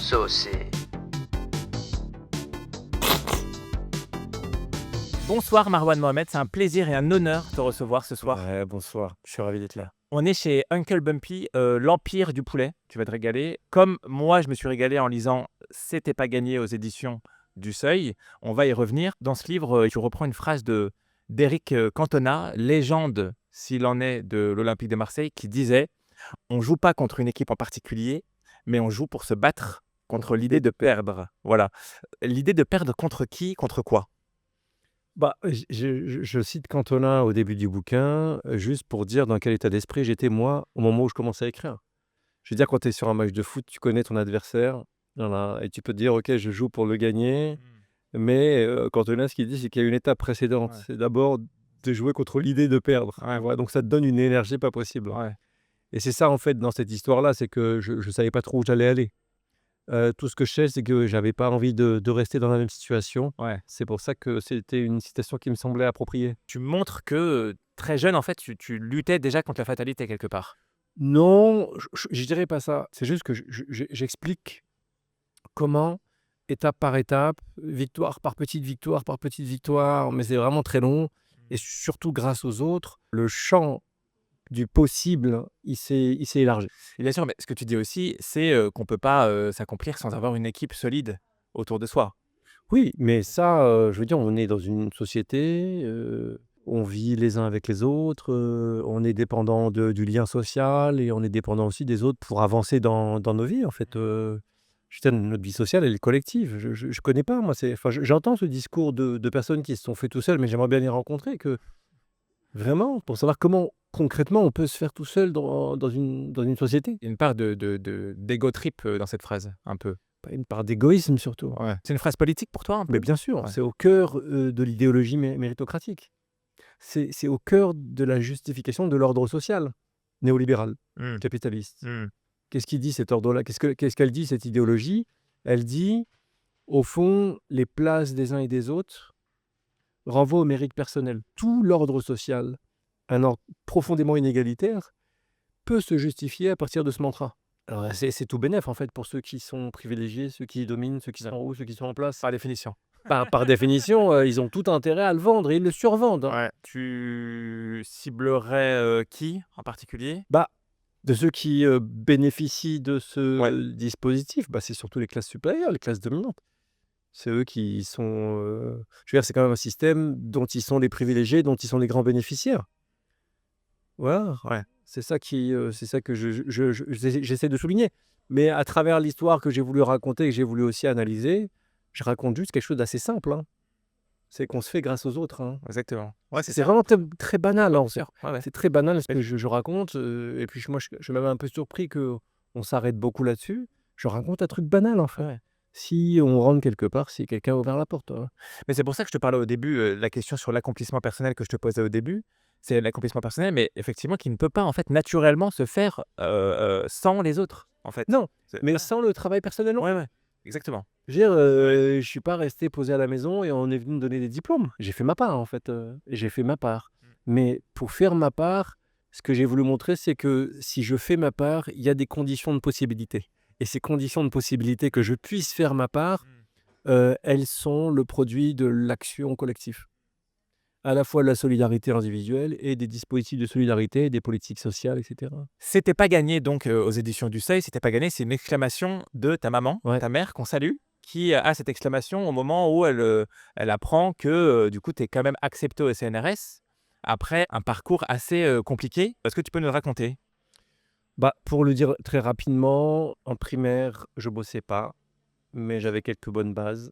Saucé. Bonsoir Marwan Mohamed, c'est un plaisir et un honneur de te recevoir ce soir. Ouais, bonsoir, je suis ravi d'être là. On est chez Uncle Bumpy, l'Empire du poulet. Tu vas te régaler. Comme moi, je me suis régalé en lisant C'était pas gagné aux éditions du Seuil. On va y revenir. Dans ce livre, tu reprends une phrase d'Éric Cantona, légende s'il en est de l'Olympique de Marseille, qui disait « On joue pas contre une équipe en particulier, mais on joue pour se battre contre l'idée de perdre. » Voilà. L'idée de perdre contre qui, contre quoi? Je cite Cantona au début du bouquin, juste pour dire dans quel état d'esprit j'étais moi, au moment où je commençais à écrire. Je veux dire, quand tu es sur un match de foot, tu connais ton adversaire, voilà, et tu peux te dire: «OK, je joue pour le gagner», mais Cantona, ce qu'il dit, c'est qu'il y a une étape précédente. Ouais. C'est d'abord de jouer contre l'idée de perdre. Ouais. Voilà, donc ça te donne une énergie pas possible. Ouais. Et c'est ça, en fait, dans cette histoire-là, c'est que je savais pas trop où j'allais aller. Tout ce que je sais, c'est que j'avais pas envie de rester dans la même situation. Ouais. C'est pour ça que c'était une citation qui me semblait appropriée. Tu montres que, très jeune, en fait, tu luttais déjà contre la fatalité quelque part. Non, je dirais pas ça. C'est juste que j'explique comment, étape par étape, victoire par petite victoire, mais c'est vraiment très long et surtout grâce aux autres, le champ du possible, il s'est élargi. Et bien sûr, mais ce que tu dis aussi, c'est, qu'on peut pas, s'accomplir sans avoir une équipe solide autour de soi. Oui, mais ça, je veux dire, on est dans une société, on vit les uns avec les autres, on est dépendant du lien social et on est dépendant aussi des autres pour avancer dans nos vies, en fait. Je veux dire, notre vie sociale, elle est collective. Je connais pas, moi, enfin, j'entends ce discours de personnes qui se sont fait tout seuls, mais j'aimerais bien les rencontrer, que vraiment, pour savoir comment, concrètement, on peut se faire tout seul dans une société. Il y a une part d'ego trip, dans cette phrase, un peu. Pas une part d'égoïsme, surtout. Ouais. C'est une phrase politique pour toi, un peu? Mais bien sûr, Ouais. c'est au cœur, de l'idéologie méritocratique. C'est au cœur de la justification de l'ordre social néolibéral, Mmh. capitaliste. Mmh. Qu'est-ce qu'il dit cet ordre-là? Qu'est-ce qu'elle dit, cette idéologie? Elle dit, au fond, les places des uns et des autres renvoient au mérite personnel. Tout l'ordre social, un ordre profondément inégalitaire, peut se justifier à partir de ce mantra. Alors c'est tout bénef, en fait, pour ceux qui sont privilégiés, ceux qui dominent, ceux qui sont en haut, ceux qui sont en place. Par définition. Par définition, ils ont tout intérêt à le vendre et ils le survendent, hein. Ouais. Tu ciblerais, qui en particulier? De ceux qui, bénéficient de ce Ouais. dispositif, c'est surtout les classes supérieures, les classes dominantes. C'est eux qui sont, je veux dire, c'est quand même un système dont ils sont les privilégiés, dont ils sont les grands bénéficiaires. Voilà, Ouais. c'est ça que j'essaie de souligner. Mais à travers l'histoire que j'ai voulu raconter, que j'ai voulu aussi analyser, je raconte juste quelque chose d'assez simple, hein. C'est qu'on se fait grâce aux autres, hein. Exactement. Ouais, c'est C'est ça. vraiment très banal, hein. Ouais, ouais. C'est très banal ce Mais que je raconte, et puis moi je suis même un peu surpris qu'on s'arrête beaucoup là-dessus. Je raconte un truc banal, en fait. Ouais. Si on rentre quelque part, si quelqu'un a ouvert la porte, hein. Mais c'est pour ça que je te parlais au début, la question sur l'accomplissement personnel que je te posais au début, c'est l'accomplissement personnel, mais effectivement qui ne peut pas en fait naturellement se faire, sans les autres, en fait. Non, C'est mais voilà. sans le travail personnel, non. Ouais, ouais, exactement. Je veux dire, je suis pas resté posé à la maison et on est venu me donner des diplômes. J'ai fait ma part, en fait, j'ai fait ma part. Mais pour faire ma part, ce que j'ai voulu montrer, c'est que si je fais ma part, il y a des conditions de possibilité. Et ces conditions de possibilité que je puisse faire ma part, elles sont le produit de l'action collective. À la fois de la solidarité individuelle et des dispositifs de solidarité, des politiques sociales, et cetera. C'était pas gagné donc, aux éditions du Seuil, C'était pas gagné, c'est une exclamation de ta maman, Ouais. ta mère qu'on salue, qui a cette exclamation au moment où elle apprend que, du coup, tu es quand même accepté au CNRS après un parcours assez, compliqué. Est-ce que tu peux nous le raconter? Pour le dire très rapidement, en primaire, je bossais pas, mais j'avais quelques bonnes bases.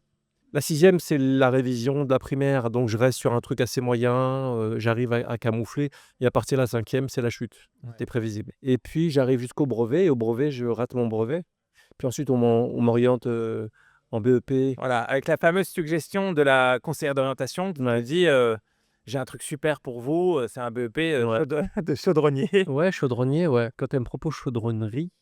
La 6e, c'est la révision de la primaire, donc je reste sur un truc assez moyen, j'arrive à camoufler et à partir de la 5e, c'est la chute. Ouais. C'était prévisible et puis j'arrive jusqu'au brevet et au brevet, je rate mon brevet. Puis ensuite on m'oriente, en BEP. Voilà, avec la fameuse suggestion de la conseillère d'orientation qui me dit, «J'ai un truc super pour vous, c'est un BEP, Ouais. de chaudronnier». Ouais, chaudronnier, ouais. Quand elle me propose chaudronnerie,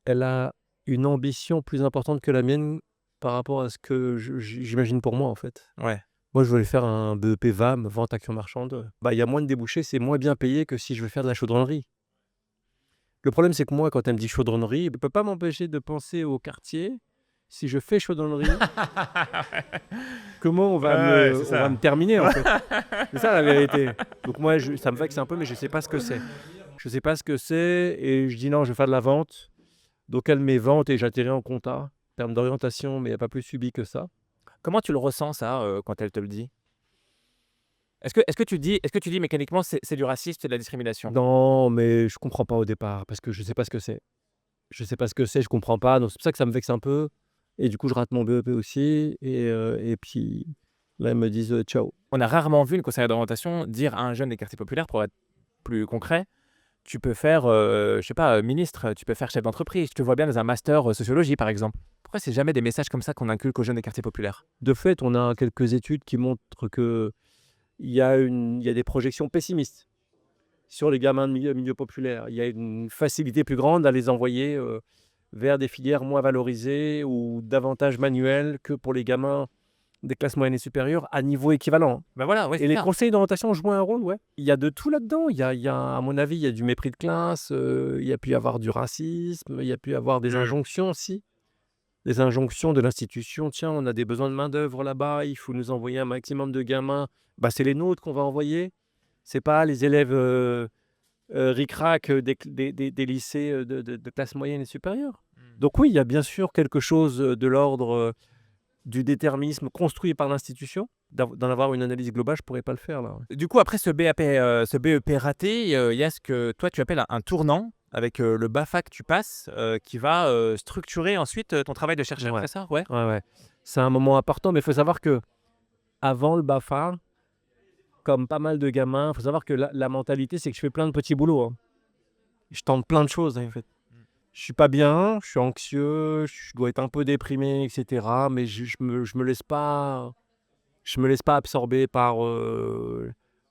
elle a une ambition plus importante que la mienne par rapport à ce que j'imagine pour moi, en fait. Ouais. Moi, je voulais faire un BEP VAM, vente action marchande. Il y a moins de débouchés, c'est moins bien payé que si je veux faire de la chaudronnerie. Le problème, c'est que moi, quand elle me dit chaudronnerie, je ne peux pas m'empêcher de penser au quartier. Si je fais chaudronnerie, comment Ouais, c'est on va me ça. terminer, en fait. C'est ça la vérité. Donc moi, ça me vexe un peu, mais je ne sais pas ce que c'est. Je ne sais pas ce que c'est et je dis non, je vais faire de la vente. Donc elle met vente et j'atterris en compta, en termes d'orientation, mais il n'y a pas plus subi que ça. Comment tu le ressens ça, quand elle te le dit? Est-ce que tu dis mécaniquement c'est du racisme, c'est de la discrimination? Non, mais je comprends pas au départ parce que je sais pas ce que c'est. Je sais pas ce que c'est, je comprends pas, donc c'est pour ça que ça me vexe un peu et du coup, je rate mon BEP aussi et puis là, ils me disent: «Ciao». On a rarement vu une conseillère d'orientation dire à un jeune des quartiers populaires, pour être plus concret: «Tu peux faire, je sais pas, ministre, tu peux faire chef d'entreprise, je te vois bien dans un master, sociologie», par exemple. Pourquoi c'est jamais des messages comme ça qu'on inculque aux jeunes des quartiers populaires? De fait, on a quelques études qui montrent qu'il y a des projections pessimistes sur les gamins de milieu populaire. Il y a une facilité plus grande à les envoyer, vers des filières moins valorisées ou davantage manuelles que pour les gamins des classes moyennes et supérieures à niveau équivalent. Ben voilà, ouais, Et c'est les ça. conseils d'orientation jouent un rôle, ouais. Il y a de tout là-dedans. À mon avis, il y a du mépris de classe, il y a pu y avoir du racisme, il y a pu y avoir des Mmh. injonctions aussi. Des injonctions de l'institution: «Tiens, on a des besoins de main-d'œuvre là-bas, il faut nous envoyer un maximum de gamins». Bah, c'est les nôtres qu'on va envoyer. C'est pas les élèves, ric-rac, des lycées, de classe moyenne et supérieure. Mmh. Donc oui, il y a bien sûr quelque chose, de l'ordre, du déterminisme construit par l'institution. D'en avoir une analyse globale, je pourrais pas le faire là, ouais. Du coup, après ce BEP raté, il y a ce que toi tu appelles un tournant avec, le BAFA que tu passes, qui va, structurer ensuite, ton travail de chercheur, Ouais, c'est ça? Ouais? ouais, ouais. C'est un moment important, mais il faut savoir que avant le BAFA, comme pas mal de gamins, il faut savoir que la mentalité, c'est que je fais plein de petits boulots, hein. Je tente plein de choses, en fait. Mmh. Je suis pas bien, je suis anxieux, je dois être un peu déprimé et cetera, mais je me laisse pas absorber par,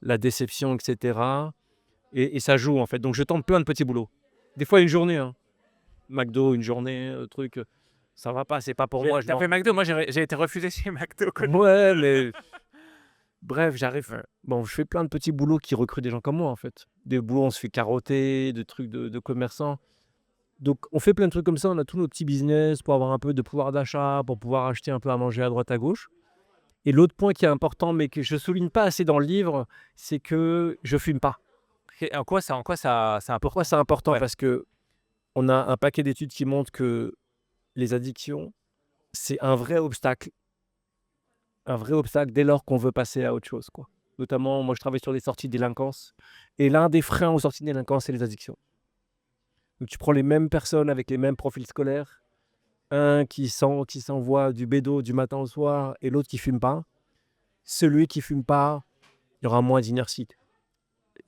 la déception et cetera et ça joue, en fait. Donc je tente plein de petits boulots. Des fois une journée, hein. McDo, une journée, truc, ça va pas, c'est pas pour moi, je Tu m'en fait McDo? Moi j'ai été refusé chez McDo côté. ouais, mais bref, j'arrive Ouais. bon, je fais plein de petits boulots qui recrutent des gens comme moi, en fait. Des boulots, on se fait carotter, de trucs de commerçants. Donc on fait plein de trucs comme ça, on a tous nos petits business pour avoir un peu de pouvoir d'achat, pour pouvoir acheter un peu à manger à droite à gauche. Et l'autre point qui est important, mais que je souligne pas assez dans le livre, c'est que je fume pas. Et en quoi ça c'est Pourquoi important? c'est important? Ouais. Parce que on a un paquet d'études qui montrent que les addictions, c'est un vrai obstacle dès lors qu'on veut passer à autre chose, quoi. Notamment, moi je travaille sur les sorties de délinquance et l'un des freins aux sorties de délinquance, c'est les addictions. Donc tu prends les mêmes personnes avec les mêmes profils scolaires, un qui s'envoie du bédo du matin au soir et l'autre qui fume pas. Celui qui fume pas, il y aura moins d'inertie.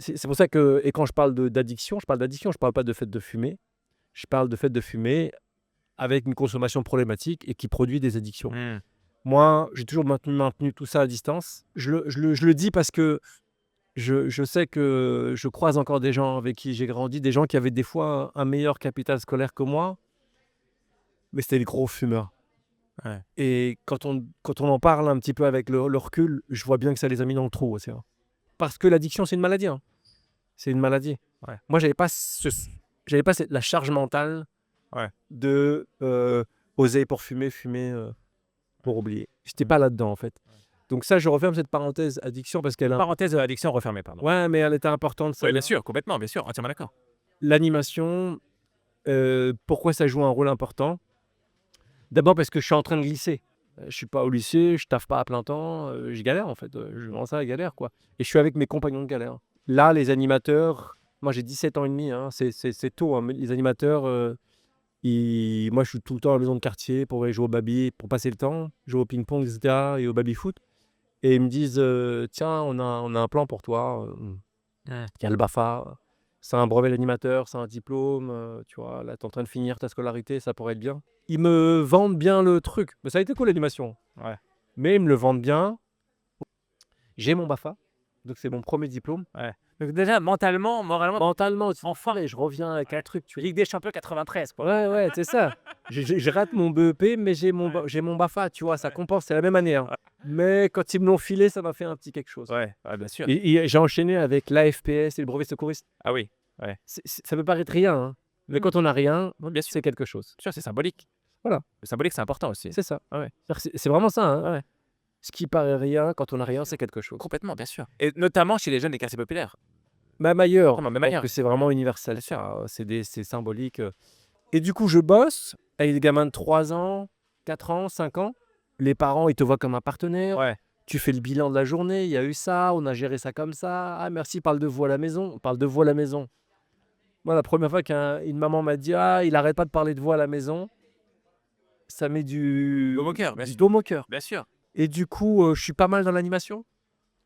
C'est pour ça que et quand je parle d'addiction, je parle d'addiction, je parle pas de fait de fumer. Je parle de fait de fumer avec une consommation problématique et qui produit des addictions. Mmh. Moi, j'ai toujours maintenu tout ça à distance. Je le dis parce que je sais que je croise encore des gens avec qui j'ai grandi, des gens qui avaient des fois un meilleur capital scolaire que moi, mais c'était des gros fumeurs. Ouais. Et quand on en parle un petit peu avec le recul, je vois bien que ça les a mis dans le trou aussi, hein. Parce que l'addiction, c'est une maladie, hein. C'est une maladie. Ouais. Moi, j'avais pas la charge mentale Ouais. de, oser pour fumer, pour oublier. J'étais Mmh. pas là-dedans, en fait. Donc ça, je referme cette parenthèse addiction parce qu'elle a Parenthèse, addiction refermée, pardon. ouais, mais elle était importante Oui, bien celle-là. sûr, complètement, bien sûr, entièrement d'accord. L'animation, pourquoi ça joue un rôle important? D'abord parce que je suis en train de glisser. Je suis pas au lycée, je taffe pas à plein temps, je galère en fait, je rends ça à galère, quoi et je suis avec mes compagnons de galère. Là, les animateurs moi j'ai 17 ans et demi, hein, c'est tôt, hein, mais les animateurs, moi je suis tout le temps à la maison de quartier pour aller jouer au baby, pour passer le temps, jouer au ping-pong et cetera et au baby-foot et ils me disent, «Tiens, on a un plan pour toi, Mmh. il y a le BAFA, c'est un brevet d'animateur, c'est un diplôme, tu vois? Là, tu es en train de finir ta scolarité, ça pourrait être bien». Ils me vendent bien le truc. Mais ça a été cool l'animation, Ouais, mais ils me le vendent bien. J'ai mon BAFA, donc c'est mon premier diplôme. ouais. Donc déjà mentalement, moralement, Mentalement, enfin, et je reviens avec un truc, tu vois? Ligue des champions 93 quoi. Ouais, ouais, c'est ça. Je rate mon BEP, mais j'ai mon BAFA, tu vois? Ça Ouais. compense, c'est la même année, hein. Ouais. Mais quand ils me l'ont filé, ça m'a fait un petit quelque chose. Ouais, ouais, bien sûr. Et j'ai enchaîné avec l'AFPS et le brevet secouriste. Ah oui, ouais. Ça peut paraître rien, hein, Mais quand on n'a rien, Oui, bien sûr. c'est quelque chose. Bien sûr, c'est symbolique. Voilà. Le symbolique, c'est important aussi. C'est ça. Ah ouais. C'est vraiment ça. Hein. Ouais. Ce qui paraît rien, quand on n'a rien, c'est quelque chose. Complètement, bien sûr. Et notamment chez les jeunes des quartiers populaires. Même ailleurs. Vraiment, même Je pense ailleurs. que c'est vraiment universel. Bien sûr. Ça. C'est symbolique. Et du coup, je bosse avec des gamins de 3 ans, 4 ans, 5 ans. Les parents, ils te voient comme un partenaire. Ouais. Tu fais le bilan de la journée. Il y a eu ça, on a géré ça comme ça. Ah, merci, parle de vous à la maison. On parle de vous à la maison. Moi, la première fois qu'une maman m'a dit ah, il arrête pas de parler de vous à la maison, ça met du Baume au cœur, bien du sûr. dôme au cœur. Bien sûr. Et du coup, je suis pas mal dans l'animation.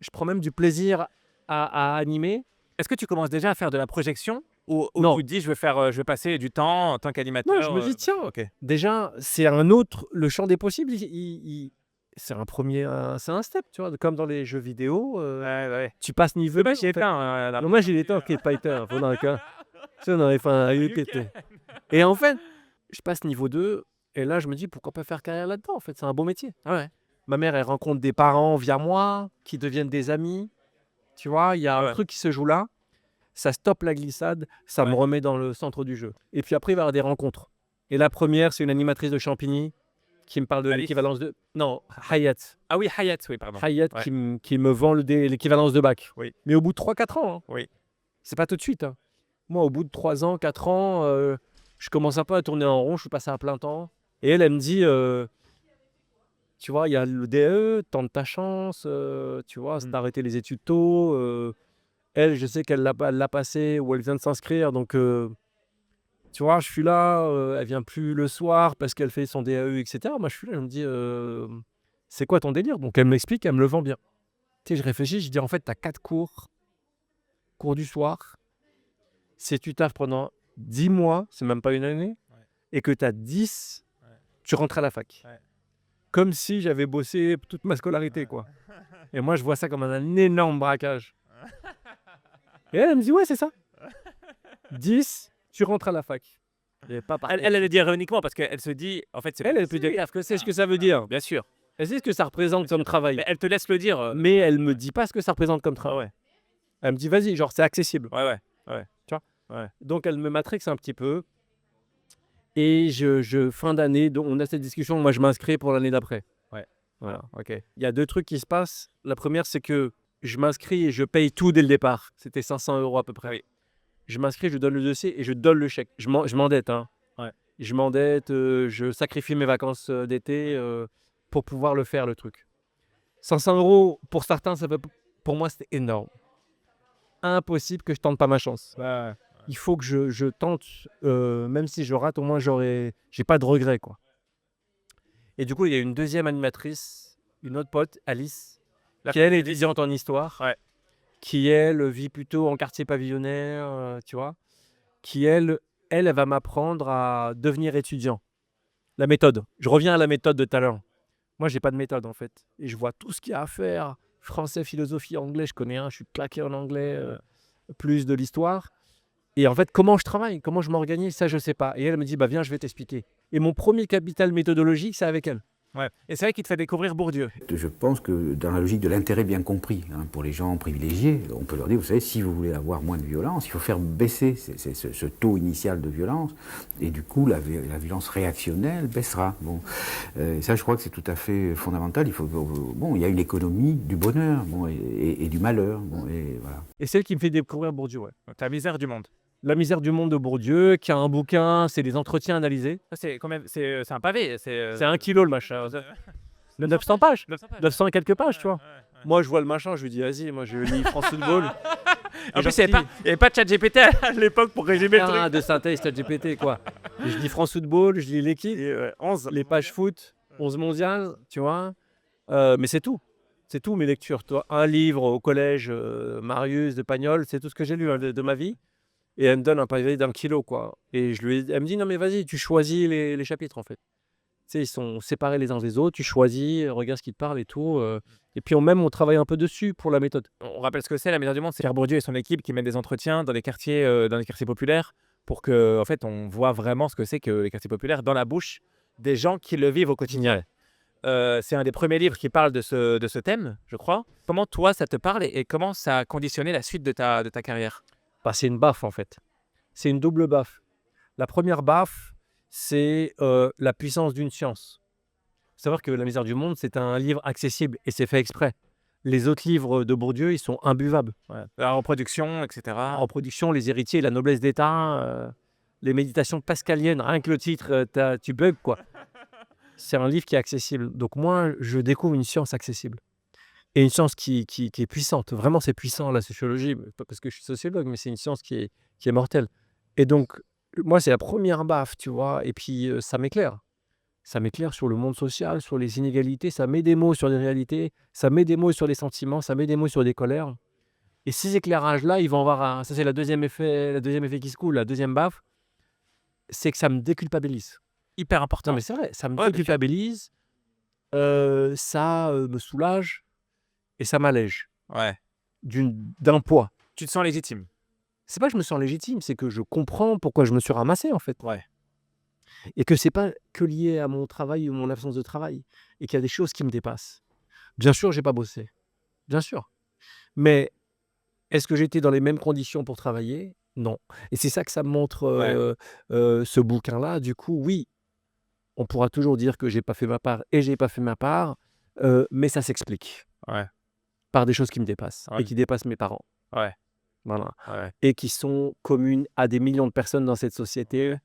Je prends même du plaisir à animer. Est-ce que tu commences déjà à faire de la projection ou Non. tu te dis je vais passer du temps en tant qu'animateur Non, je me dis tiens, ok. déjà, c'est un autre, le champ des possibles, c'est c'est un step, tu vois, comme dans les jeux vidéo. Ouais. Tu passes niveau. Dommage, j'ai éteint. Non, moi, j'ai les temps qui est pas éteint. Faut dans le cas. Tu sais, on aurait fait un UPT. Et en fait, je passe niveau 2. Et là, je me dis pourquoi pas faire carrière là-dedans. En fait, c'est un beau métier. Ah ouais. Ma mère, elle rencontre des parents via moi qui deviennent des amis. Tu vois, il y a un Ouais. truc qui se joue là. Ça stoppe la glissade, ça me Ouais. remet dans le centre du jeu. Et puis après, il va y avoir des rencontres. Et la première, c'est une animatrice de Champigny qui me parle de Alice. l'équivalence de... Non, Hayat. Ah oui, Hayat, oui, pardon. Hayat Ouais. qui me vend l'équivalence de bac. Oui. Mais au bout de 3-4 ans. Hein. Oui. C'est pas tout de suite. Hein. Moi, au bout de 3 ans, 4 ans, je commence un peu à tourner en rond, je suis passé à plein temps. Et elle me dit, tu vois, il y a le DE, tente ta chance, tu vois, c'est d'arrêter les études tôt. Elle, je sais qu'elle l'a passé ou elle vient de s'inscrire, donc tu vois, je suis là, elle vient plus le soir parce qu'elle fait son DAE, etc. Moi, je suis là, je me dis, c'est quoi ton délire? Donc elle m'explique, elle me le vend bien. Tu sais, je réfléchis, je dis, en fait, tu as 4 cours du soir. Si tu taffes pendant 10 mois, c'est même pas une année, et que tu as 10, tu rentres à la fac. Ouais. Comme si j'avais bossé toute ma scolarité, quoi. Et moi, je vois ça comme un énorme braquage. Et elle me dit, ouais, c'est ça. 10, tu rentres à la fac. Elle le dit ironiquement parce qu'elle se dit, en fait, c'est Elle peut dire, parce que c'est ce que ça veut dire. bien sûr. Elle sait ce que ça représente comme travail. Mais elle te laisse le dire. Mais elle me dit pas ce que ça représente comme travail. ouais. Elle me dit, vas-y, genre, c'est accessible. Ouais. Donc, elle me matrixe un petit peu. Et fin d'année, donc on a cette discussion. Moi, je m'inscris pour l'année d'après. Ouais. Voilà. Ok. Il y a 2 trucs qui se passent. La première, c'est que je m'inscris et je paye tout dès le départ. C'était 500 € à peu près. Oui. Je m'inscris, je donne le dossier et je donne le chèque. Je m'endette. Hein. Ouais. Je m'endette, je sacrifie mes vacances d'été pour pouvoir le faire, le truc. 500 €, pour certains, pour moi, c'était énorme. Impossible que je tente pas ma chance. Ouais. Il faut que je tente, même si je rate, au moins, j'ai pas de regrets, quoi. Et du coup, il y a une deuxième animatrice, une autre pote, Alice, qui elle est étudiante en histoire, Ouais. qui elle vit plutôt en quartier pavillonnaire, tu vois, qui elle va m'apprendre à devenir étudiant. La méthode. Je reviens à la méthode de tout à l'heure. Moi, j'ai pas de méthode en fait, et je vois tout ce qu'il y a à faire. Français, philosophie, anglais, je connais un, je suis claqué en anglais, plus de l'histoire. Et en fait, comment je travaille, comment je m'organise, ça je sais pas. Et elle me dit, bah viens, je vais t'expliquer. Et mon premier capital méthodologique, c'est avec elle. Ouais. Et c'est vrai qu'il te fait découvrir Bourdieu. Je pense que dans la logique de l'intérêt bien compris, hein, pour les gens privilégiés, on peut leur dire, vous savez, si vous voulez avoir moins de violence, il faut faire baisser ce taux initial de violence, et du coup, la violence réactionnelle baissera. Bon, ça, je crois que c'est tout à fait fondamental. Il y a une économie du bonheur, et du malheur, et voilà. Et c'est elle qui me fait découvrir Bourdieu, ouais. Donc, ta misère du monde. La misère du monde de Bourdieu, qui a un bouquin, c'est des entretiens analysés. Ça, c'est quand même, c'est un pavé. C'est C'est 1 kilo le machin. Le 900 pages. 900 pages. 900 et quelques pages, tu vois. Moi, je vois le machin, je lui dis, vas-y, moi, je lis France Football. En plus, il n'y avait pas de chat GPT à l'époque pour résumer le truc. De synthèse, ChatGPT, quoi. Et je lis France Football, je lis l'équipe, 11. les pages foot, 11 mondial, tu vois. Mais c'est tout. C'est tout mes lectures. Toi, un livre au collège, Marius de Pagnol, c'est tout ce que j'ai lu hein, de ma vie. Et elle me donne un pavé d'1 kilo, quoi. Et elle me dit, non, mais vas-y, tu choisis les chapitres, en fait. Tu sais, ils sont séparés les uns des autres, tu choisis, regarde ce qui te parle et tout. Et puis, on travaille un peu dessus pour la méthode. On rappelle ce que c'est la misère du monde, c'est Pierre Bourdieu et son équipe qui mènent des entretiens dans les quartiers populaires pour que, en fait, on voit vraiment ce que c'est que les quartiers populaires dans la bouche des gens qui le vivent au quotidien. C'est un des premiers livres qui parle de ce thème, je crois. Comment toi, ça te parle et comment ça a conditionné la suite de ta carrière? Bah, c'est une baffe, en fait. C'est une double baffe. La première baffe, c'est la puissance d'une science. Savoir que La misère du monde, c'est un livre accessible et c'est fait exprès. Les autres livres de Bourdieu, ils sont imbuvables. Ouais. La reproduction, etc. En production, Les héritiers, La noblesse d'État, les méditations pascaliennes, rien que le titre, tu bugs quoi. C'est un livre qui est accessible. Donc moi, je découvre une science accessible. Et une science qui est puissante. Vraiment, c'est puissant, la sociologie. Pas parce que je suis sociologue, mais c'est une science qui est mortelle. Et donc, moi, c'est la première baffe, tu vois. Et puis, ça m'éclaire. Ça m'éclaire sur le monde social, sur les inégalités. Ça met des mots sur les réalités. Ça met des mots sur les sentiments. Ça met des mots sur des colères. Et ces éclairages-là, ils vont avoir ça, c'est le deuxième effet qui se coule. La deuxième baffe, c'est que ça me déculpabilise. Hyper Non, important. mais c'est vrai, ça me Ouais, bien sûr. déculpabilise. Ça me soulage et ça m'allège Ouais. d'un poids. Tu te sens légitime. C'est pas que je me sens légitime, c'est que je comprends pourquoi je me suis ramassé en fait. Ouais. Et que c'est pas que lié à mon travail ou mon absence de travail. Et qu'il y a des choses qui me dépassent. Bien sûr, j'ai pas bossé. Bien sûr. Mais est-ce que j'étais dans les mêmes conditions pour travailler? Non. Et c'est ça que ça me montre ce bouquin-là. Du coup, oui, on pourra toujours dire que j'ai pas fait ma part et j'ai pas fait ma part, mais ça s'explique Ouais. par des choses qui me dépassent Ouais. et qui dépassent mes parents. Ouais. Voilà. Ouais. Et qui sont communes à des millions de personnes dans cette société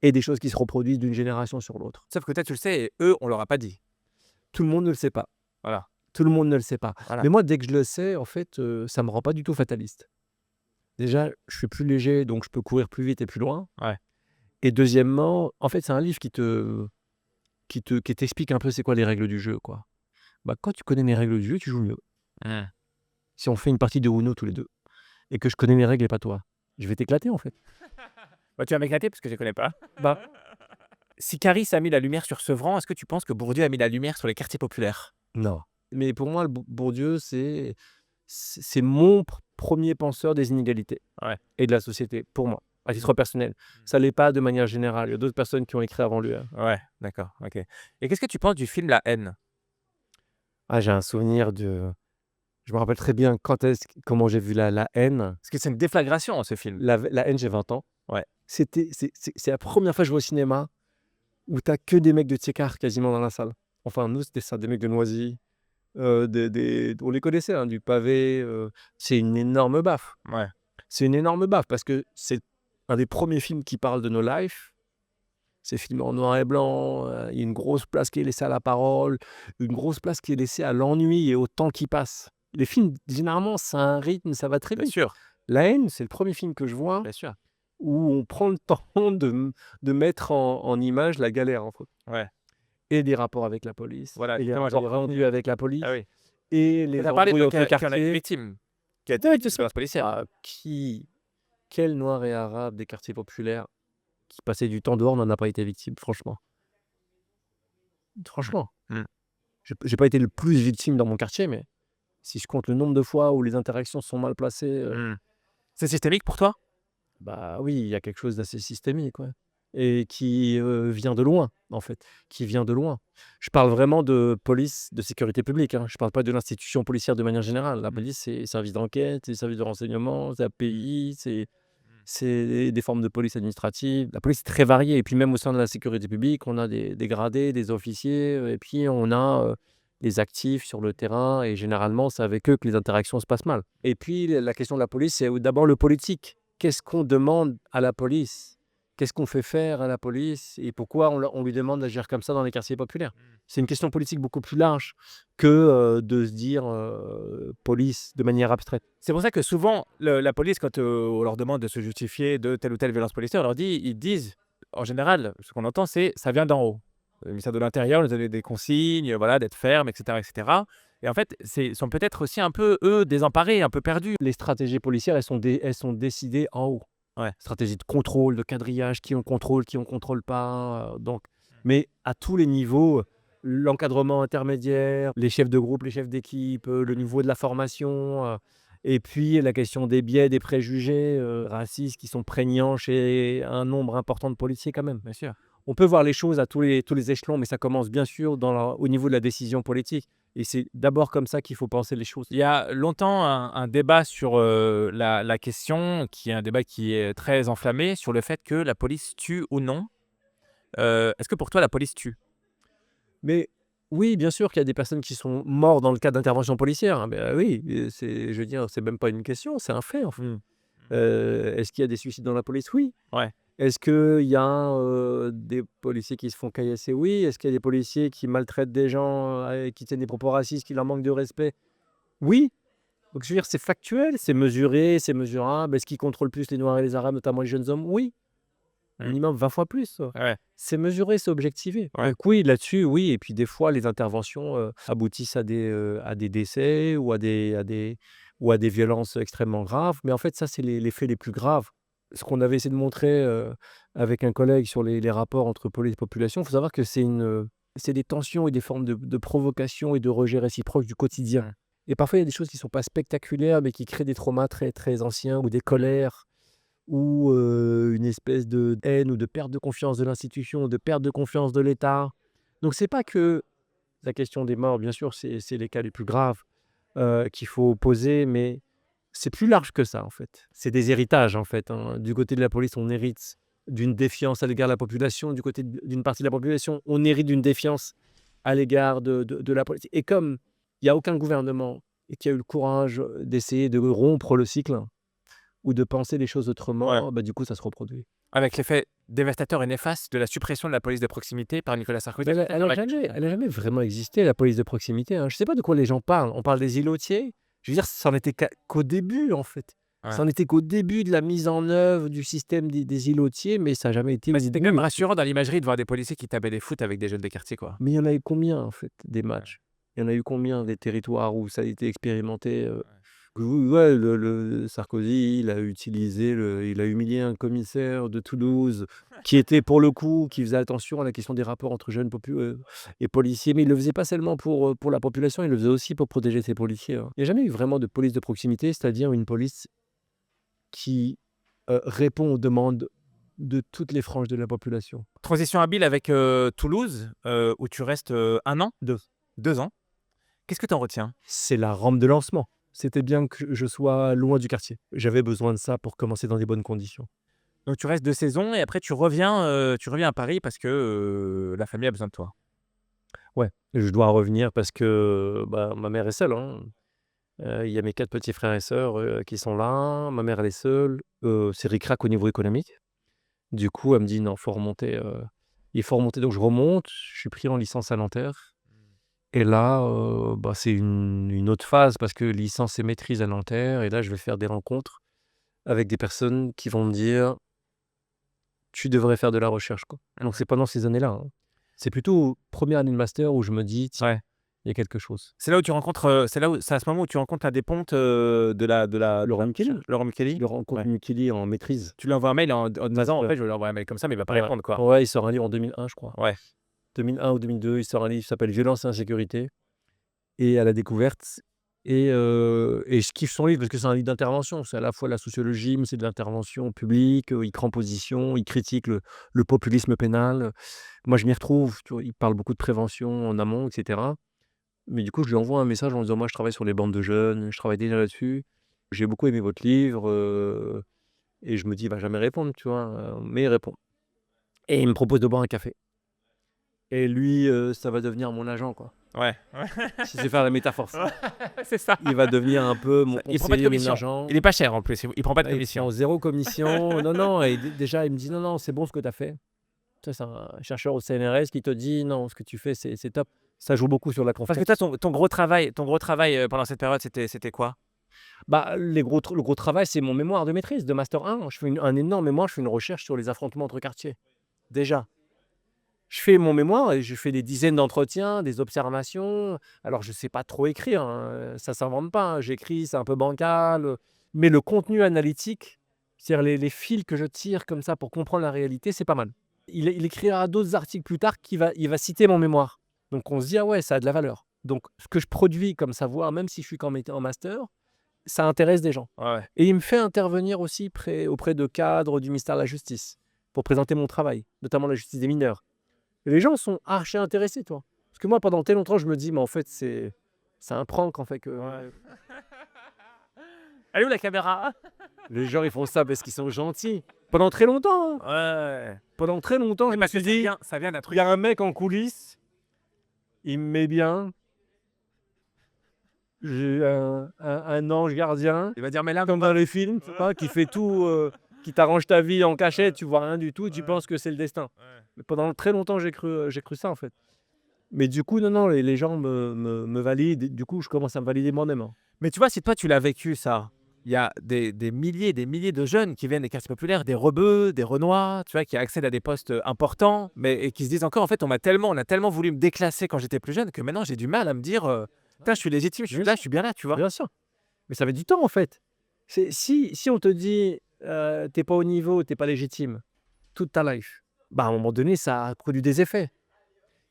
et des choses qui se reproduisent d'une génération sur l'autre. Sauf que toi, tu le sais et eux, on leur a pas dit. Tout le monde ne le sait pas. Voilà. Tout le monde ne le sait pas. Voilà. Mais moi, dès que je le sais, en fait, ça me rend pas du tout fataliste. Déjà, je suis plus léger, donc je peux courir plus vite et plus loin. Ouais. Et deuxièmement, en fait, c'est un livre qui t'explique un peu c'est quoi les règles du jeu, quoi. Bah, quand tu connais les règles du jeu, tu joues mieux. Mmh. Si on fait une partie de Uno tous les deux et que je connais les règles et pas toi, je vais t'éclater en fait. Bah, tu vas m'éclater parce que je ne connais pas. Bah, Si Caris a mis la lumière sur Sevran, est-ce que tu penses que Bourdieu a mis la lumière sur les quartiers populaires? non. Mais pour moi, Bourdieu, c'est mon premier penseur des inégalités Ouais. et de la société, pour moi, à titre personnel. Ça l'est pas de manière générale. Il y a d'autres personnes qui ont écrit avant lui. Ouais, d'accord, ok. Et qu'est-ce que tu penses du film La haine? Ah, j'ai un souvenir de. Je me rappelle très bien comment j'ai vu la haine. Parce que c'est une déflagration, ce film. La haine, j'ai 20 ans. Ouais. C'est la première fois que je vais au cinéma où t'as que des mecs de Tsekar quasiment dans la salle. Enfin, nous, c'était ça, des mecs de Noisy. On les connaissait, hein, du pavé. C'est une énorme baffe. Ouais. C'est une énorme baffe parce que c'est un des premiers films qui parle de nos lives. C'est filmé en noir et blanc. Il y a une grosse place qui est laissée à la parole, une grosse place qui est laissée à l'ennui et au temps qui passe. Les films, généralement, ça a un rythme, ça va très Bien vite. sûr, La haine, c'est le premier film que je vois bien sûr. où on prend le temps de mettre en image la galère entre eux. Ouais. Et les rapports avec la police, Voilà, et les justement, rapports j'allais rendus revenir. avec la police, Ah oui. et les Tu as parlé embrouilles de entre qu'il y en a une quartiers. victime qui a été Ouais, tout ça. violence policière. Ah, quel noir et arabe des quartiers populaires qui passait du temps dehors n'en a pas été victime, franchement. Franchement. Mm. J'ai pas été le plus victime dans mon quartier, mais si je compte le nombre de fois où les interactions sont mal placées, C'est systémique pour toi? bah oui, il y a quelque chose d'assez systémique, ouais. Et qui vient de loin, en fait. Qui vient de loin. Je parle vraiment de police, de sécurité publique, hein. Je parle pas de l'institution policière de manière générale. La police, c'est service d'enquête, c'est service de renseignement, c'est API, c'est des formes de police administrative. La police est très variée. Et puis même au sein de la sécurité publique, on a des gradés, des officiers, et puis on a les actifs sur le terrain. Et généralement, c'est avec eux que les interactions se passent mal. Et puis la question de la police, c'est d'abord le politique. Qu'est-ce qu'on demande à la police? Qu'est-ce qu'on fait faire à la police? Et pourquoi on lui demande d'agir comme ça dans les quartiers populaires? C'est une question politique beaucoup plus large que de se dire police de manière abstraite. C'est pour ça que souvent, la police, quand on leur demande de se justifier de telle ou telle violence policière, ils disent, en général, ce qu'on entend, c'est ça vient d'en haut. Le ministère de l'Intérieur nous a donné des consignes, voilà, d'être ferme, etc., etc. Et en fait, ils sont peut-être aussi un peu, eux, désemparés, un peu perdus. Les stratégies policières, elles sont décidées en haut. Ouais. Stratégie de contrôle, de quadrillage, qui on contrôle pas. Donc, mais à tous les niveaux, l'encadrement intermédiaire, les chefs de groupe, les chefs d'équipe, le niveau de la formation, et puis la question des biais, des préjugés racistes qui sont prégnants chez un nombre important de policiers quand même. Bien sûr. On peut voir les choses à tous les échelons, mais ça commence bien sûr au niveau de la décision politique. Et c'est d'abord comme ça qu'il faut penser les choses. Il y a longtemps un débat sur la question, qui est un débat qui est très enflammé, sur le fait que la police tue ou non. Est-ce que pour toi, la police tue? Mais oui, bien sûr qu'il y a des personnes qui sont mortes dans le cadre d'interventions policières, hein, oui, c'est je veux dire, c'est même pas une question, c'est un fait, en fait. Mmh. Est-ce qu'il y a des suicides dans la police? Oui. Ouais. Est-ce qu'il y a, des policiers qui se font caillasser? Oui. Est-ce qu'il y a des policiers qui maltraitent des gens, et qui tiennent des propos racistes, qui leur manquent de respect? Oui. Donc je veux dire, c'est factuel, c'est mesuré, c'est mesurable. Est-ce qu'ils contrôlent plus les noirs et les arabes, notamment les jeunes hommes? Oui. Mmh. Minimum 20 fois plus. Ouais. C'est mesuré, c'est objectivé. Ouais. Donc oui, là-dessus, oui. Et puis des fois, les interventions, aboutissent à des décès ou à des violences extrêmement graves. Mais en fait, ça, c'est les faits les plus graves. Ce qu'on avait essayé de montrer, avec un collègue sur les rapports entre police et population, il faut savoir que c'est des tensions et des formes de provocation et de rejet réciproque du quotidien. Mmh. Et parfois, il y a des choses qui ne sont pas spectaculaires, mais qui créent des traumas très, très anciens ou des colères ou une espèce de haine ou de perte de confiance de l'institution, de perte de confiance de l'État. Donc c'est pas que la question des morts, bien sûr, c'est les cas les plus graves, qu'il faut poser, mais c'est plus large que ça, en fait. C'est des héritages, en fait, hein. Du côté de la police, on hérite d'une défiance à l'égard de la population. Du côté d'une partie de la population, on hérite d'une défiance à l'égard de la police. Et comme il n'y a aucun gouvernement qui a eu le courage d'essayer de rompre le cycle ou de penser les choses Ouais. autrement, bah, du coup, ça se reproduit. Avec l'effet dévastateur et néfaste de la suppression de la police de proximité par Nicolas Sarkozy. Mais elle n'a jamais vraiment existé, la police de proximité, hein. Je ne sais pas de quoi les gens parlent. On parle des îlotiers. Je veux dire, ça n'en était qu'au début, en fait. Ouais. Ça n'en était qu'au début de la mise en œuvre du système des îlotiers, mais ça n'a jamais été au Mais c'était quand bout. même rassurant dans l'imagerie de voir des policiers qui tapaient des foot avec des jeunes des quartiers, quoi. Mais il y en a eu combien, en fait, des matchs? Il y en a eu combien des territoires où ça a été expérimenté, ouais, le Sarkozy, il a humilié un commissaire de Toulouse qui était pour le coup, qui faisait attention à la question des rapports entre jeunes et policiers. Mais il le faisait pas seulement pour la population, il le faisait aussi pour protéger ses policiers, hein. Il n'y a jamais eu vraiment de police de proximité, c'est-à-dire une police qui, répond aux demandes de toutes les franges de la population. Transition habile avec Toulouse, où tu restes 1 an, 2 ans. Qu'est-ce que tu en retiens? C'est la rampe de lancement. C'était bien que je sois loin du quartier. J'avais besoin de ça pour commencer dans des bonnes conditions. Donc tu restes 2 saisons et après tu reviens à Paris parce que la famille a besoin de toi. Ouais, je dois revenir parce que, bah, ma mère est seule, hein. Il y a mes 4 petits frères et sœurs, qui sont là. Ma mère, elle est seule. C'est ric-rac au niveau économique. Du coup, elle me dit: «Non, faut remonter, il faut remonter». Donc je remonte, je suis pris en licence à Nanterre et là, bah, c'est une autre phase parce que licence et maîtrise à Nanterre et là, je vais faire des rencontres avec des personnes qui vont me dire: «Tu devrais faire de la recherche», quoi. Donc c'est pendant ces années-là, hein. C'est plutôt première année de master où je me dis: «Tiens, Ouais. il y a quelque chose». C'est là où tu rencontres, c'est à ce moment où tu rencontres l'un des pontes, de la Laurent Micheli. Laurent Micheli? Je rencontre Ouais. Micheli en maîtrise. Tu lui envoies un mail en disant: «En Ouais. fait, je vais lui envoyer un mail comme ça, mais il va pas Ouais. répondre, quoi». Ouais, il sort un livre en 2001, je crois. Ouais. 2001 ou 2002, il sort un livre qui s'appelle «Violence et insécurité» et à la découverte et je kiffe son livre parce que c'est un livre d'intervention. C'est à la fois la sociologie, mais c'est de l'intervention publique, il prend position, il critique le populisme pénal. Moi, je m'y retrouve, tu vois? Il parle beaucoup de prévention en amont et cetera. Mais du coup, je lui envoie un message en disant: «Moi, je travaille sur les bandes de jeunes, je travaille déjà là-dessus. J'ai beaucoup aimé votre livre», et je me dis: «Il va jamais répondre», tu vois? Mais il répond et il me propose de boire un café et lui, ça va devenir mon agent, quoi. Ouais. Si c'est faire la métaphore. C'est ça. Il va devenir un peu mon Il prend pas de conseiller, mon commission. agent. Il est pas cher en plus, il prend pas de Il commission. prend 0 commission. Non, non et déjà, il me dit: «Non, non, c'est bon ce que tu as fait». Tu sais, c'est un chercheur au CNRS qui te dit: «Non, ce que tu fais, c'est top». Ça joue beaucoup sur la Parce confiance. que toi, ton gros travail, pendant cette période, c'était quoi? Bah, le gros travail, c'est mon mémoire de maîtrise, de master 1. Je fais un énorme mémoire, je fais une recherche sur les affrontements entre quartiers. Déjà. Je fais mon mémoire et je fais des dizaines d'entretiens, des observations. Alors, je ne sais pas trop écrire, hein, ça ne s'invente pas, hein. J'écris, c'est un peu bancal, mais le contenu analytique, c'est-à-dire les fils que je tire comme ça pour comprendre la réalité, c'est pas mal. Il écrira d'autres articles plus tard il va citer mon mémoire. Donc, on se dit: «Ah ouais, ça a de la valeur». Donc, ce que je produis comme savoir, même si je suis qu'en master, ça intéresse des gens. Ouais. Et il me fait intervenir aussi auprès de cadres du ministère de la Justice pour présenter mon travail, notamment la justice des mineurs. Et les gens sont archi intéressés, toi. Parce que moi, pendant très longtemps, je me dis, mais en fait, C'est un prank en fait que Elle est où la caméra? les gens ils font ça parce qu'ils sont gentils. Pendant très longtemps, hein. Ouais. Pendant très longtemps, je me Parce que suis dit, ça vient d'un il truc. y a un mec en coulisses, il me met bien. J'ai un ange gardien, Il va dire, mais là, comme dans les films, tu vois, qui fait tout, qui t'arrange ta vie en cachette, tu vois rien du tout, et tu Ouais. penses que c'est le destin. Ouais. Mais pendant très longtemps, j'ai cru ça en fait. Mais du coup, non, les gens me valident. Du coup, je commence à me valider moi-même, hein. Mais tu vois, si toi tu l'as vécu ça, il y a des milliers de jeunes qui viennent des quartiers populaires, des rebeux, des renois, tu vois, qui accèdent à des postes importants, mais et qui se disent encore, en fait, on a tellement voulu me déclasser quand j'étais plus jeune que maintenant j'ai du mal à me dire, putain, je suis légitime, je suis là, je suis bien là, tu vois. Bien sûr. Mais ça met du temps en fait. Si on te dit t'es pas au niveau, t'es pas légitime toute ta life, bah à un moment donné, ça produit des effets.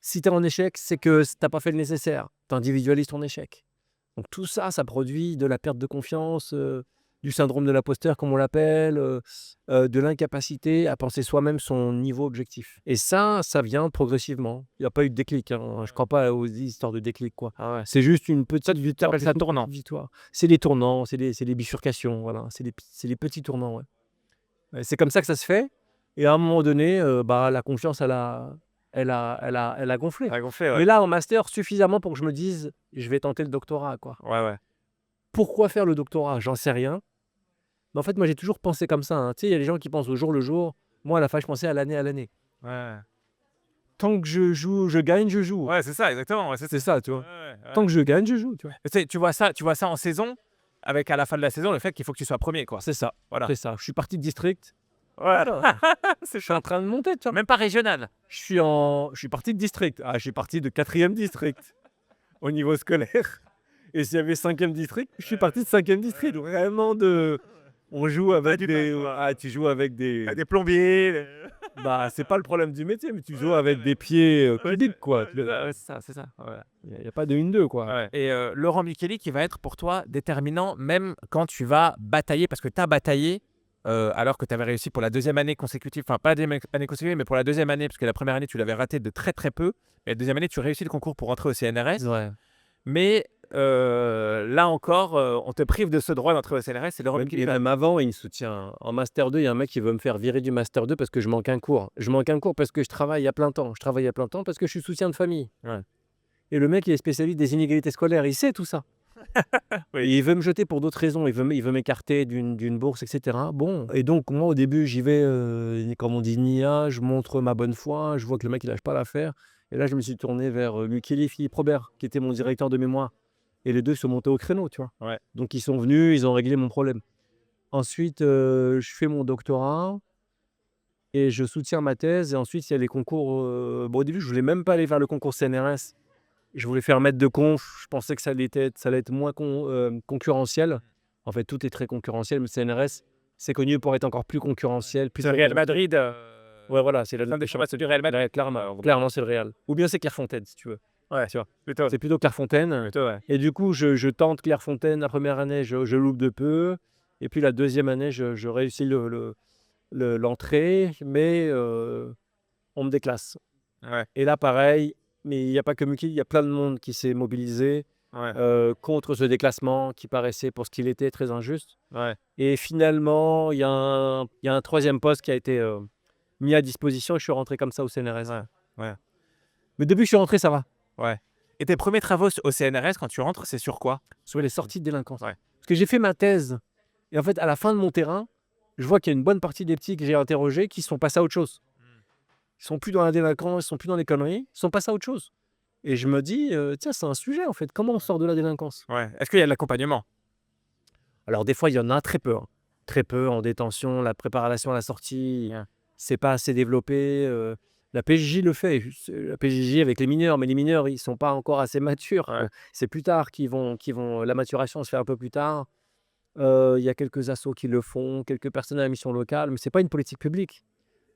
Si tu es en échec, c'est que t'as pas fait le nécessaire. Tu individualises ton échec. Donc tout ça, ça produit de la perte de confiance, du syndrome de l'imposteur, comme on l'appelle, de l'incapacité à penser soi-même son niveau objectif. Et ça vient progressivement. Il n'y a pas eu de déclic, hein. Je crois pas aux histoires de déclic, quoi. Ah ouais. C'est juste une petite victoire. appelles ça tournant. Victoire. C'est des tournants, c'est des bifurcations, voilà. C'est des petits tournants, ouais. Ouais, c'est comme ça que ça se fait. Et à un moment donné, bah, la confiance, elle a gonflé. Ça gonflé, ouais. Mais là, en master, suffisamment pour que je me dise, je vais tenter le doctorat, quoi. Ouais, ouais. Pourquoi faire le doctorat? J'en sais rien. Mais en fait, moi, j'ai toujours pensé comme ça, hein. Tu sais, il y a des gens qui pensent au jour le jour. Moi, à la fin, je pensais à l'année à l'année. Ouais. Tant que je joue, je gagne, je joue. Ouais, c'est ça, exactement. Ouais, C'est ça, tu vois. ouais, ouais. Tant que je gagne, je joue, tu vois. Tu vois ça en saison, avec à la fin de la saison, le fait qu'il faut que tu sois premier, quoi. C'est ça. Voilà. C'est ça. Je suis parti de district. Voilà. Je suis en train de monter, tu vois. Même pas régional. Je suis parti de district. Ah, je suis parti de 4e district au niveau scolaire. Et s'il y avait 5e district, je suis parti de 5e district. Vraiment de. On joue avec des. Ah, tu joues avec des. Des plombiers. Bah, c'est pas le problème du métier, mais tu joues avec des pieds cubiques, quoi. Ouais, c'est ça. Ouais. Il n'y a pas de 1-2, quoi. Ouais. Et Laurent Micheli qui va être pour toi déterminant, même quand tu vas batailler, parce que tu as bataillé alors que tu avais réussi pour la deuxième année consécutive, enfin pas la deuxième année consécutive, mais pour la deuxième année, parce que la première année tu l'avais raté de très très peu, et la deuxième année tu réussis le concours pour rentrer au CNRS, Ouais. mais là encore, on te prive de ce droit d'entrer au CNRS, c'est Laurent Micheli. Et même avant, il me soutient. En Master 2, il y a un mec qui veut me faire virer du Master 2 parce que je manque un cours. Je manque un cours parce que je travaille à plein temps. Je travaille à plein temps parce que je suis soutien de famille. Ouais. Et le mec, il est spécialiste des inégalités scolaires. Il sait tout ça. Oui. Et il veut me jeter pour d'autres raisons. Il veut m'écarter d'une bourse, etc. Bon. Et donc, moi, au début, j'y vais, comme on dit, nia. Je montre ma bonne foi. Je vois que le mec, il lâche pas l'affaire. Et là, je me suis tourné vers Micheli et Philippe Robert, qui était mon directeur de mémoire. Et les deux sont montés au créneau, tu vois. Ouais. Donc, ils sont venus, ils ont réglé mon problème. Ensuite, je fais mon doctorat et je soutiens ma thèse. Et ensuite, il y a les concours. Bon, au début, je voulais même pas aller vers le concours CNRS. Je voulais faire maître de conf. Je pensais que ça allait être moins concurrentiel. En fait, tout est très concurrentiel, mais CNRS, c'est connu pour être encore plus concurrentiel. Plus C'est le Real Madrid. Ouais, voilà, c'est la L'un des champions, c'est du Real Madrid. Ouais, clairement, c'est le Real. Ou bien c'est Clairefontaine, si tu veux. Ouais, Tu vois. plutôt. C'est plutôt Clairefontaine. Plutôt, ouais. Et du coup, je tente Clairefontaine. La première année, je loupe de peu. Et puis la deuxième année, je réussis l'entrée, mais on me déclasse. Ouais. Et là, pareil, mais il n'y a pas que Mickey, il y a plein de monde qui s'est mobilisé Ouais. contre ce déclassement qui paraissait, pour ce qu'il était, très injuste. Ouais. Et finalement, il y a un troisième poste qui a été mis à disposition et je suis rentré comme ça au CNRS. Ouais. Mais depuis que je suis rentré, ça va. Ouais. Et tes premiers travaux au CNRS, quand tu rentres, c'est sur quoi? Sur les sorties de délinquance. Ouais. Parce que j'ai fait ma thèse. Et en fait, à la fin de mon terrain, je vois qu'il y a une bonne partie des petits que j'ai interrogés qui sont passés à autre chose. Ils sont plus dans la délinquance, ils sont plus dans les conneries, ils sont passés à autre chose. Et je me dis, tiens, c'est un sujet en fait. Comment on sort de la délinquance? Ouais. Est-ce qu'il y a de l'accompagnement? Alors des fois, il y en a très peu. Très peu en détention, la préparation à la sortie, c'est pas assez développé. La PJJ le fait. La PJJ avec les mineurs, mais les mineurs, ils sont pas encore assez matures. Ouais. C'est plus tard qu'ils vont. La maturation se fait un peu plus tard. Il y a quelques assos qui le font, quelques personnes à la mission locale, mais c'est pas une politique publique.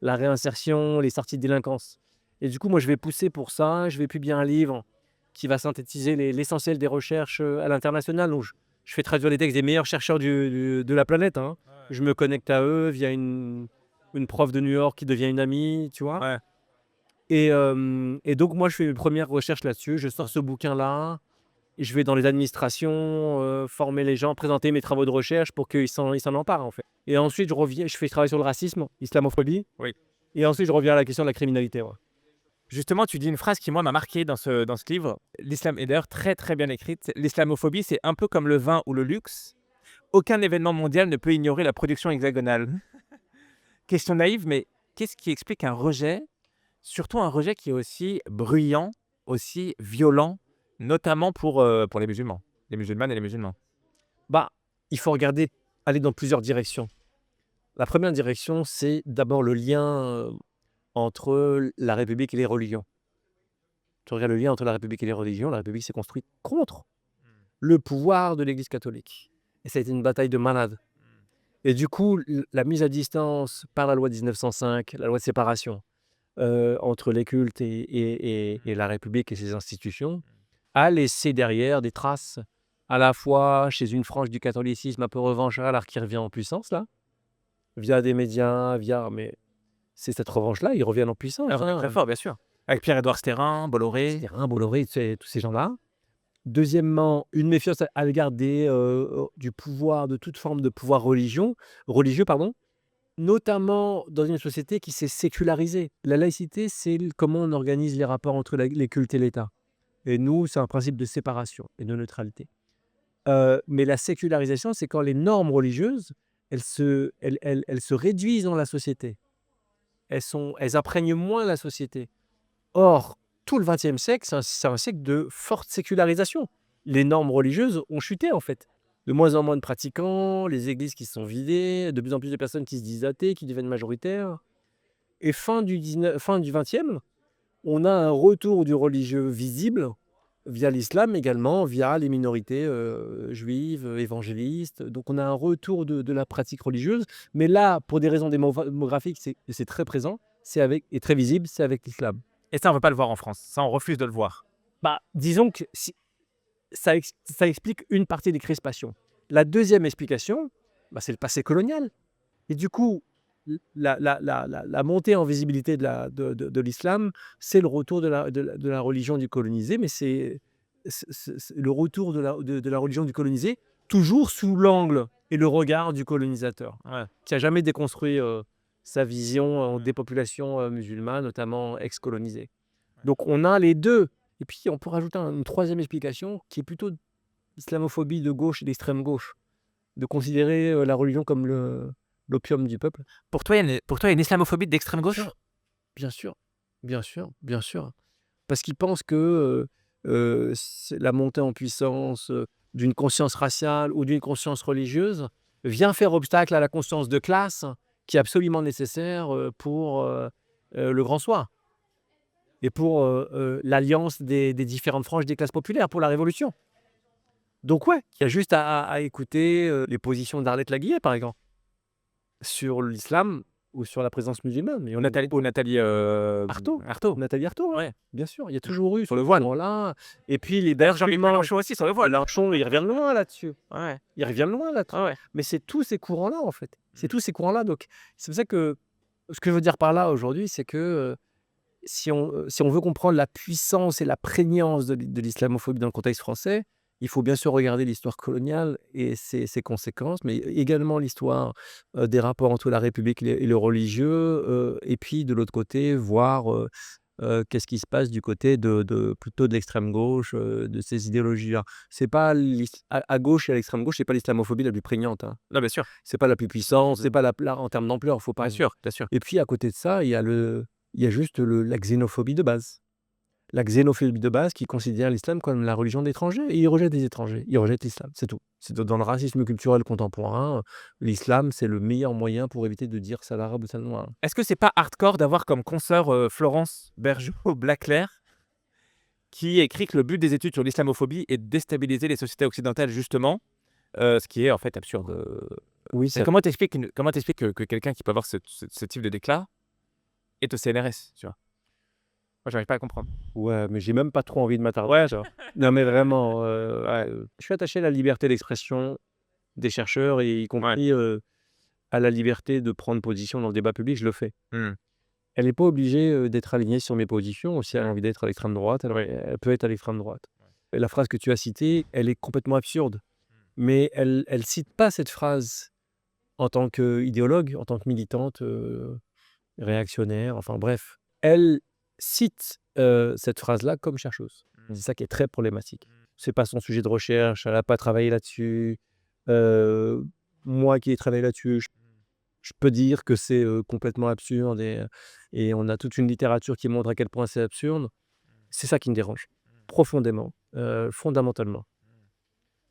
La réinsertion, les sorties de délinquance. Et du coup, moi, je vais pousser pour ça. Je vais publier un livre qui va synthétiser l'essentiel des recherches à l'international. Donc, je fais traduire les textes des meilleurs chercheurs de la planète. Hein. Ouais. Je me connecte à eux via une prof de New York qui devient une amie, tu vois. Ouais. Et donc, moi, je fais mes premières recherches là-dessus. Je sors ce bouquin-là. je vais dans les administrations, former les gens, présenter mes travaux de recherche pour qu'ils s'en emparent, en fait. Et ensuite, je reviens, je fais travail sur le racisme, l'islamophobie. Oui. Et ensuite, je reviens à la question de la criminalité. Ouais. Justement, tu dis une phrase qui, moi, m'a marqué dans ce livre. L'islam est d'ailleurs très, très bien écrite. L'islamophobie, c'est un peu comme le vin ou le luxe. Aucun événement mondial ne peut ignorer la production hexagonale. Question naïve, mais qu'est-ce qui explique un rejet, surtout un rejet qui est aussi bruyant, aussi violent, notamment pour les musulmans, les musulmanes et les musulmans? Bah, il faut regarder, aller dans plusieurs directions. La première direction, c'est d'abord le lien entre la République et les religions. Tu regardes le lien entre la République et les religions, la République s'est construite contre le pouvoir de l'Église catholique. Et ça a été une bataille de malades. Et du coup, la mise à distance par la loi de 1905, la loi de séparation entre les cultes et la République et ses institutions, a laissé derrière des traces, à la fois chez une frange du catholicisme un peu revanchard qui revient en puissance, là, via des médias, mais c'est cette revanche-là, ils reviennent en puissance. Très fort, bien sûr. Avec Pierre-Édouard Sterrin, Bolloré. Sterrin, Bolloré, tous ces gens-là. Deuxièmement, une méfiance à l'égard du pouvoir, de toute forme de pouvoir religieux, notamment dans une société qui s'est sécularisée. La laïcité, c'est comment on organise les rapports entre les cultes et l'État. Et nous, c'est un principe de séparation et de neutralité. Mais la sécularisation, c'est quand les normes religieuses, elles se réduisent dans la société. Elles imprègnent moins la société. Or, tout le XXe siècle, c'est un siècle de forte sécularisation. Les normes religieuses ont chuté, en fait. De moins en moins de pratiquants, les églises qui se sont vidées, de plus en plus de personnes qui se disent athées, qui deviennent majoritaires. Et fin du XXe, on a un retour du religieux visible via l'islam également, via les minorités juives, évangélistes. Donc on a un retour de la pratique religieuse. Mais là, pour des raisons démographiques, c'est très présent, et très visible, c'est avec l'islam. Et ça, on ne veut pas le voir en France. Ça, on refuse de le voir. Bah, disons que ça explique une partie des crispations. La deuxième explication, c'est le passé colonial. Et du coup, la montée en visibilité de l'islam, c'est le retour de la religion du colonisé, mais c'est le retour de la religion du colonisé, toujours sous l'angle et le regard du colonisateur, qui n'a jamais déconstruit sa vision en dépopulation musulmane, notamment ex-colonisée. Donc on a les deux. Et puis on peut rajouter une troisième explication qui est plutôt l'islamophobie de gauche et d'extrême gauche, de considérer la religion comme l'opium du peuple. Pour toi, il y a une islamophobie d'extrême gauche? Bien sûr, bien sûr, bien sûr. Parce qu'ils pensent que c'est la montée en puissance d'une conscience raciale ou d'une conscience religieuse vient faire obstacle à la conscience de classe qui est absolument nécessaire pour le grand soir et pour l'alliance des différentes franges des classes populaires, pour la Révolution. Donc ouais, il y a juste à écouter les positions d'Arlette Laguillet, par exemple, sur l'islam ou sur la présence musulmane. Mais Nathalie Arthaud. Nathalie Arthaud, Ouais. bien sûr. Il y a toujours eu Sur le voile. Là. Et puis D'ailleurs, Jean-Luc Mélenchon aussi sur le voile. Mélenchon, il revient loin là-dessus. Ouais. Il revient loin là-dessus. Ouais. Mais c'est tous ces courants-là, en fait. C'est tous ces courants-là. Donc, c'est pour ça que ce que je veux dire par là aujourd'hui, c'est que si on veut comprendre la puissance et la prégnance de l'islamophobie dans le contexte français, il faut bien sûr regarder l'histoire coloniale et ses conséquences, mais également l'histoire des rapports entre la République et le religieux, et puis de l'autre côté, voir qu'est-ce qui se passe du côté plutôt de l'extrême gauche, de ces idéologies-là. C'est pas à gauche et à l'extrême gauche, c'est pas l'islamophobie la plus prégnante. Hein. Non, bien sûr. C'est pas la plus puissante, c'est pas en termes d'ampleur, faut pas. Bien sûr. Et puis à côté de ça, il y a juste la xénophobie de base. La xénophobie de base qui considère l'islam comme la religion d'étrangers. Et il rejette les étrangers, il rejette l'islam, c'est tout. C'est dans le racisme culturel contemporain, l'islam, c'est le meilleur moyen pour éviter de dire ça l'arabe ou ça le noir. Est-ce que c'est pas hardcore d'avoir comme consoeur Florence Bergeau-Blaclair qui écrit que le but des études sur l'islamophobie est de déstabiliser les sociétés occidentales, justement, ce qui est en fait absurde. Oui, Mais comment t'expliques que quelqu'un qui peut avoir ce type de déclat est au CNRS, tu vois? Moi, j'arrive pas à comprendre. Ouais, mais j'ai même pas trop envie de m'attarder. Non, mais vraiment, je suis attaché à la liberté d'expression des chercheurs, et y compris à la liberté de prendre position dans le débat public, je le fais. Elle n'est pas obligée d'être alignée sur mes positions. Si elle a envie d'être à l'extrême droite, elle peut être à l'extrême droite. La phrase que tu as citée, elle est complètement absurde. Mais elle cite pas cette phrase en tant qu'idéologue, en tant que militante, réactionnaire, enfin bref. Elle cite cette phrase-là comme chercheuse. C'est ça qui est très problématique. C'est pas son sujet de recherche, elle n'a pas travaillé là-dessus. Moi qui ai travaillé là-dessus, je peux dire que c'est complètement absurde et on a toute une littérature qui montre à quel point c'est absurde. C'est ça qui me dérange, profondément, fondamentalement.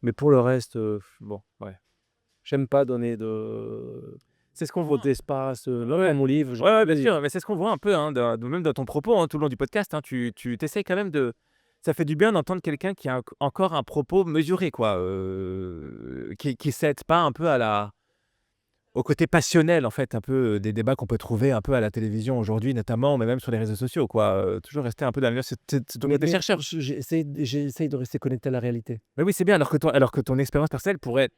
Mais pour le reste, bon, ouais. J'aime pas donner C'est ce qu'on trop voit. d'espace. Là, Ouais. dans mon livre, Ouais, ouais, bien sûr, mais c'est ce qu'on voit un peu, hein, même dans ton propos, hein, tout le long du podcast, hein, tu essaies quand même de. Ça fait du bien d'entendre quelqu'un qui a encore un propos mesuré, quoi, qui cède pas un peu au côté passionnel, en fait, un peu des débats qu'on peut trouver un peu à la télévision aujourd'hui, notamment, mais même sur les réseaux sociaux, quoi. Toujours rester un peu dans c'est ton côté chercheur. J'essaye de rester connecté à la réalité. Mais oui, c'est bien, alors que ton expérience personnelle pourrait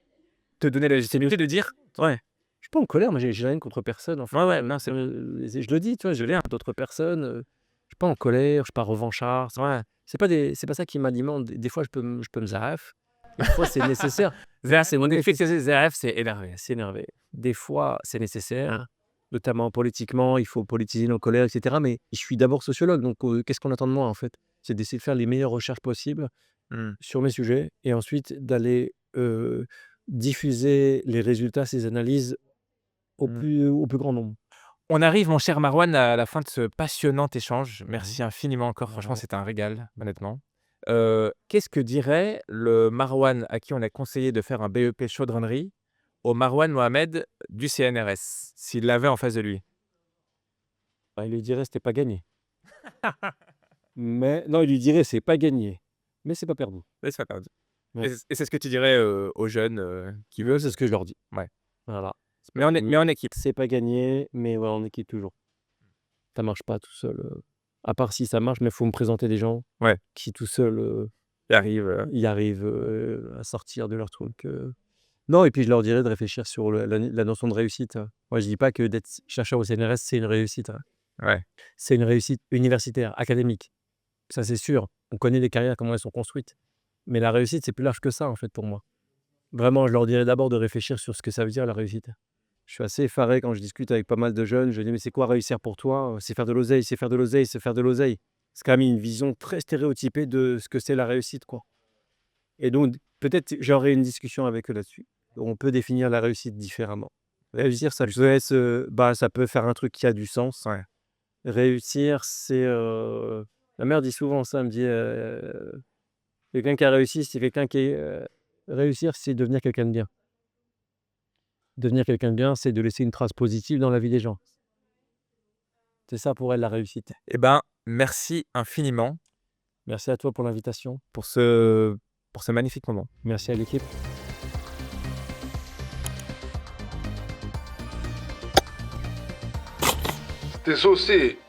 te donner la légitimité de dire, ouais, Je suis pas en colère, moi j'ai rien contre personne, en fait. ouais, ouais, non, c'est Je le dis, tu vois, je l'ai d'autres personnes. Je suis pas en colère, je suis pas revanchard. ouais. C'est pas ça qui m'alimente. Des fois, je peux me zaref. Des fois, c'est nécessaire. C'est mon effet, ZRF, c'est énervé. C'est énervé. Des fois, c'est nécessaire, notamment politiquement, il faut politiser nos colères, etc. Mais je suis d'abord sociologue, donc qu'est-ce qu'on attend de moi, en fait? C'est d'essayer de faire les meilleures recherches possibles sur mes sujets et ensuite d'aller diffuser les résultats, ces analyses au plus grand nombre. On arrive, mon cher Marouane, à la fin de ce passionnant échange. Merci infiniment encore. Franchement, c'était un régal, honnêtement. Qu'est-ce que dirait le Marouane à qui on a conseillé de faire un BEP chaudronnerie au Marouane Mohamed du CNRS, s'il l'avait en face de lui? Bah, il lui dirait: «C'était pas gagné». Mais non, il lui dirait: «C'est pas gagné, mais c'est pas perdu». Ouais, c'est pas perdu. Ouais. Et c'est ce que tu dirais aux jeunes qui veulent. C'est ce que je leur dis. Ouais. Voilà. Mais en équipe. C'est pas gagné, mais ouais, on équipe toujours. Ça marche pas tout seul, à part si ça marche, mais il faut me présenter des gens Ouais. qui tout seuls, Il arrive. y arrivent, à sortir de leur truc, Non et puis je leur dirais de réfléchir sur la notion de réussite. Moi, je dis pas que d'être chercheur au CNRS, c'est une réussite, hein. Ouais. C'est une réussite universitaire, académique. Ça, c'est sûr. On connaît les carrières, comment elles sont construites. Mais la réussite, c'est plus large que ça, en fait, pour moi. Vraiment, je leur dirais d'abord de réfléchir sur ce que ça veut dire, la réussite. Je suis assez effaré quand je discute avec pas mal de jeunes. Je dis: «Mais c'est quoi réussir pour toi?» «C'est faire de l'oseille, c'est faire de l'oseille, c'est faire de l'oseille». C'est quand même une vision très stéréotypée de ce que c'est la réussite, quoi. Et donc, peut-être j'aurai une discussion avec eux là-dessus. On peut définir la réussite différemment. Réussir, ça peut être, ça peut faire un truc qui a du sens. Ouais. Réussir, c'est, ma mère dit souvent ça, elle me dit, quelqu'un qui a réussi, c'est quelqu'un qui est, réussir, c'est devenir quelqu'un de bien. Devenir quelqu'un de bien, c'est de laisser une trace positive dans la vie des gens. C'est ça pour elle la réussite. Eh ben, merci infiniment Merci à toi pour l'invitation. pour ce magnifique moment. Merci à l'équipe. T'es saucé.